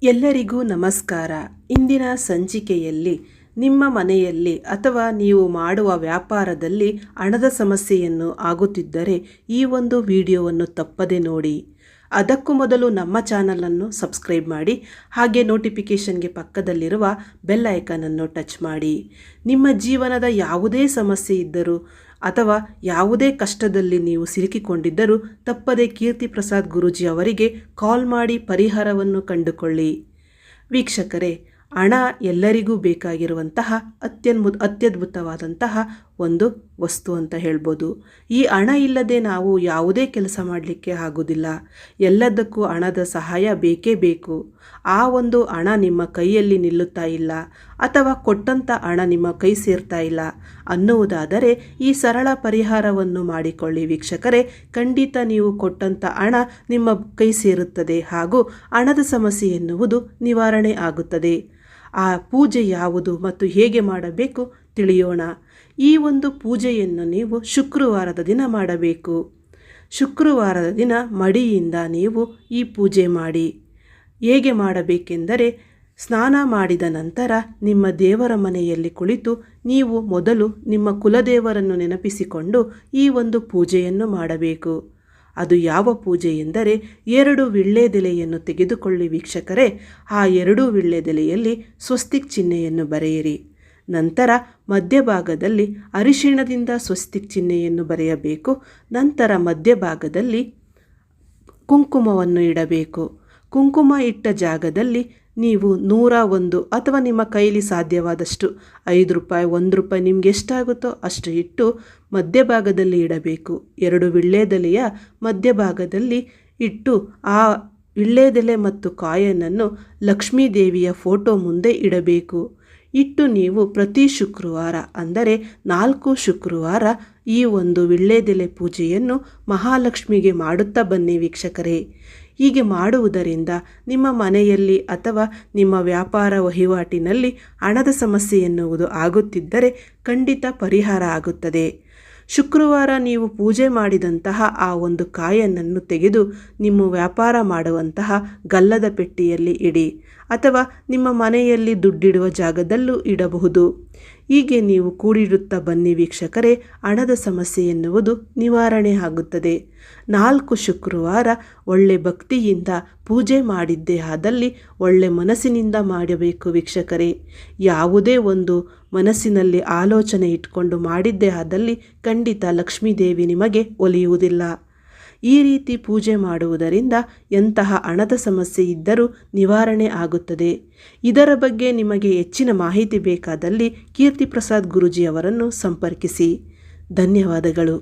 ಎಲ್ಲರಿಗೂ ನಮಸ್ಕಾರ. ಇಂದಿನ ಸಂಚಿಕೆಯಲ್ಲಿ ನಿಮ್ಮ ಮನೆಯಲ್ಲಿ ಅಥವಾ ನೀವು ಮಾಡುವ ವ್ಯಾಪಾರದಲ್ಲಿ ಹಣದ ಸಮಸ್ಯೆಯನ್ನು ಆಗುತ್ತಿದ್ದರೆ ಈ ಒಂದು ವಿಡಿಯೋವನ್ನು ತಪ್ಪದೆ ನೋಡಿ. ಅದಕ್ಕೂ ಮೊದಲು ನಮ್ಮ ಚಾನಲನ್ನು ಸಬ್ಸ್ಕ್ರೈಬ್ ಮಾಡಿ, ಹಾಗೆ ನೋಟಿಫಿಕೇಷನ್ಗೆ ಪಕ್ಕದಲ್ಲಿರುವ ಬೆಲ್ ಐಕಾನನ್ನು ಟಚ್ ಮಾಡಿ. ನಿಮ್ಮ ಜೀವನದ ಯಾವುದೇ ಸಮಸ್ಯೆ ಇದ್ದರೂ ಅಥವಾ ಯಾವುದೇ ಕಷ್ಟದಲ್ಲಿ ನೀವು ಸಿಲುಕಿಕೊಂಡಿದ್ದರೂ ತಪ್ಪದೆ ಕೀರ್ತಿ ಪ್ರಸಾದ್ ಗುರೂಜಿ ಅವರಿಗೆ ಕಾಲ್ ಮಾಡಿ ಪರಿಹಾರವನ್ನು ಕಂಡುಕೊಳ್ಳಿ. ವೀಕ್ಷಕರೇ, ಹಣ ಎಲ್ಲರಿಗೂ ಬೇಕಾಗಿರುವಂತಹ ಅತ್ಯದ್ಭುತವಾದಂತಹ ಒಂದು ವಸ್ತು ಅಂತ ಹೇಳ್ಬೋದು. ಈ ಹಣ ಇಲ್ಲದೆ ನಾವು ಯಾವುದೇ ಕೆಲಸ ಮಾಡಲಿಕ್ಕೆ ಆಗೋದಿಲ್ಲ. ಎಲ್ಲದಕ್ಕೂ ಹಣದ ಸಹಾಯ ಬೇಕೇ ಬೇಕು. ಆ ಒಂದು ಹಣ ನಿಮ್ಮ ಕೈಯಲ್ಲಿ ನಿಲ್ಲುತ್ತಾ ಇಲ್ಲ ಅಥವಾ ಕೊಟ್ಟಂಥ ಹಣ ನಿಮ್ಮ ಕೈ ಸೇರ್ತಾ ಇಲ್ಲ ಅನ್ನುವುದಾದರೆ ಈ ಸರಳ ಪರಿಹಾರವನ್ನು ಮಾಡಿಕೊಳ್ಳಿ ವೀಕ್ಷಕರೇ. ಖಂಡಿತ ನೀವು ಕೊಟ್ಟಂಥ ಹಣ ನಿಮ್ಮ ಕೈ ಸೇರುತ್ತದೆ ಹಾಗೂ ಹಣದ ಸಮಸ್ಯೆ ಎನ್ನುವುದು ನಿವಾರಣೆ ಆಗುತ್ತದೆ. ಆ ಪೂಜೆ ಯಾವುದು ಮತ್ತು ಹೇಗೆ ಮಾಡಬೇಕು ತಿಳಿಯೋಣ. ಈ ಒಂದು ಪೂಜೆಯನ್ನು ನೀವು ಶುಕ್ರವಾರದ ದಿನ ಮಾಡಬೇಕು. ಶುಕ್ರವಾರದ ದಿನ ಮಡಿಯಿಂದ ನೀವು ಈ ಪೂಜೆ ಮಾಡಿ. ಹೇಗೆ ಮಾಡಬೇಕೆಂದರೆ, ಸ್ನಾನ ಮಾಡಿದ ನಂತರ ನಿಮ್ಮ ದೇವರ ಮನೆಯಲ್ಲಿ ಕುಳಿತು ನೀವು ಮೊದಲು ನಿಮ್ಮ ಕುಲದೇವರನ್ನು ನೆನಪಿಸಿಕೊಂಡು ಈ ಒಂದು ಪೂಜೆಯನ್ನು ಮಾಡಬೇಕು. ಅದು ಯಾವ ಪೂಜೆ ಎಂದರೆ, 2 ವೀಳ್ಯದೆಲೆಯನ್ನು ತೆಗೆದುಕೊಳ್ಳಿ ವೀಕ್ಷಕರೇ. ಆ 2 ವೀಳ್ಯದೆಲೆಯಲ್ಲಿ ಸ್ವಸ್ತಿಕ್ ಚಿಹ್ನೆಯನ್ನು ಬರೆಯಿರಿ. ನಂತರ ಮಧ್ಯಭಾಗದಲ್ಲಿ ಅರಿಶಿಣದಿಂದ ಸ್ವಸ್ತಿಕ್ ಚಿಹ್ನೆಯನ್ನು ಬರೆಯಬೇಕು. ನಂತರ ಮಧ್ಯಭಾಗದಲ್ಲಿ ಕುಂಕುಮವನ್ನು ಇಡಬೇಕು. ಕುಂಕುಮ ಇಟ್ಟ ಜಾಗದಲ್ಲಿ ನೀವು 101 ಅಥವಾ ನಿಮ್ಮ ಕೈಲಿ ಸಾಧ್ಯವಾದಷ್ಟು 5 ರೂಪಾಯಿ, 1 ರೂಪಾಯಿ ನಿಮ್ಗೆ ಎಷ್ಟಾಗುತ್ತೋ ಅಷ್ಟು ಇಟ್ಟು ಮಧ್ಯಭಾಗದಲ್ಲಿ ಇಡಬೇಕು. 2 ವೀಳ್ಯದೆಲೆಯ ಮಧ್ಯಭಾಗದಲ್ಲಿ ಇಟ್ಟು ಆ ವೀಳ್ಯದೆಲೆ ಮತ್ತು ಕಾಯಿನನ್ನು ಲಕ್ಷ್ಮೀ ದೇವಿಯ ಫೋಟೋ ಮುಂದೆ ಇಡಬೇಕು. ಇಟ್ಟು ನೀವು ಪ್ರತಿ ಶುಕ್ರವಾರ ಅಂದರೆ 4 ಶುಕ್ರವಾರ ಈ ಒಂದು ವೀಳ್ಯದೆಲೆ ಪೂಜೆಯನ್ನು ಮಹಾಲಕ್ಷ್ಮಿಗೆ ಮಾಡುತ್ತಾ ಬನ್ನಿ ವೀಕ್ಷಕರೇ. ಹೀಗೆ ಮಾಡುವುದರಿಂದ ನಿಮ್ಮ ಮನೆಯಲ್ಲಿ ಅಥವಾ ನಿಮ್ಮ ವ್ಯಾಪಾರ ವಹಿವಾಟಿನಲ್ಲಿ ಹಣದ ಸಮಸ್ಯೆ ಎನ್ನುವುದು ಆಗುತ್ತಿದ್ದರೆ ಖಂಡಿತ ಪರಿಹಾರ ಆಗುತ್ತದೆ. ಶುಕ್ರವಾರ ನೀವು ಪೂಜೆ ಮಾಡಿದಂತಹ ಆ ಒಂದು ಕಾಯಿನನ್ನು ತೆಗೆದು ನಿಮ್ಮ ವ್ಯಾಪಾರ ಮಾಡುವಂತಹ ಗಲ್ಲದ ಪೆಟ್ಟಿಯಲ್ಲಿ ಇಡಿ ಅಥವಾ ನಿಮ್ಮ ಮನೆಯಲ್ಲಿ ದುಡ್ಡಿಡುವ ಜಾಗದಲ್ಲೂ ಇಡಬಹುದು. ಹೀಗೆ ನೀವು ಕೂಡಿಡುತ್ತಾ ಬನ್ನಿ ವೀಕ್ಷಕರೇ. ಹಣದ ಸಮಸ್ಯೆ ಎನ್ನುವುದು ನಿವಾರಣೆ ಆಗುತ್ತದೆ. 4 ಶುಕ್ರವಾರ ಒಳ್ಳೆ ಭಕ್ತಿಯಿಂದ ಪೂಜೆ ಮಾಡಿದ್ದೇ ಆದಲ್ಲಿ ಒಳ್ಳೆ ಮನಸ್ಸಿನಿಂದ ಮಾಡಬೇಕು ವೀಕ್ಷಕರೇ. ಯಾವುದೇ ಒಂದು ಮನಸ್ಸಿನಲ್ಲಿ ಆಲೋಚನೆ ಇಟ್ಕೊಂಡು ಮಾಡಿದ್ದೇ ಆದಲ್ಲಿ ಖಂಡಿತ ಲಕ್ಷ್ಮೀದೇವಿ ನಿಮಗೆ ಒಲಿಯುವುದಿಲ್ಲ. ಈ ರೀತಿ ಪೂಜೆ ಮಾಡುವುದರಿಂದ ಎಂತಹ ಹಣದ ಸಮಸ್ಯೆ ಇದ್ದರೂ ನಿವಾರಣೆ ಆಗುತ್ತದೆ. ಇದರ ಬಗ್ಗೆ ನಿಮಗೆ ಹೆಚ್ಚಿನ ಮಾಹಿತಿ ಬೇಕಾದಲ್ಲಿ ಕೀರ್ತಿ ಪ್ರಸಾದ್ ಗುರೂಜಿ ಅವರನ್ನು ಸಂಪರ್ಕಿಸಿ. ಧನ್ಯವಾದಗಳು.